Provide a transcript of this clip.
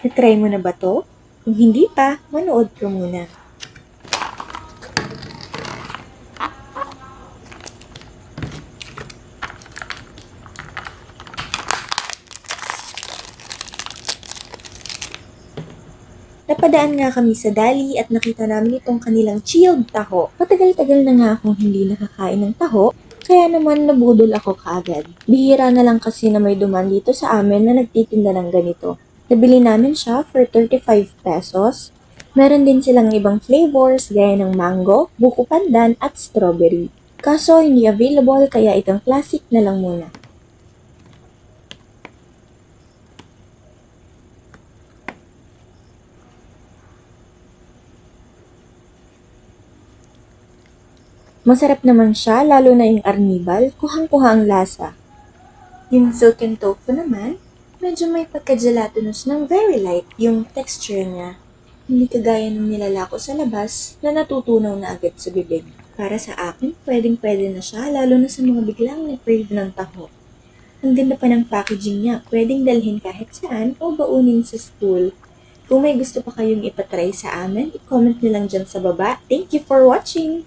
Na-try mo na ba to? Kung hindi pa, manood ka muna. Napadaan nga kami sa Dali at nakita namin itong kanilang chilled taho. Matagal-tagal na nga akong hindi nakakain ng taho, kaya naman nabudol ako kaagad. Bihira na lang kasi na may duman dito sa amin na nagtitinda ng ganito. Nabili namin siya for 35 pesos. Meron din silang ibang flavors gaya ng mango, buko pandan at strawberry. Kaso hindi available kaya itong classic na lang muna. Masarap naman siya, lalo na yung arnibal, kuhang-kuha ang lasa. Yung silken tofu naman, medyo may pagka-gelatinous ng very light yung texture niya. Hindi kagaya ng nilalako sa labas na natutunaw na agad sa bibig. Para sa akin, pwedeng-pwede na siya, lalo na sa mga biglang na-crave ng taho. Ang ganda pa ng packaging niya, pwedeng dalhin kahit saan o baunin sa school. Kung may gusto pa kayong ipatry sa amin, i-comment nyo lang dyan sa baba. Thank you for watching!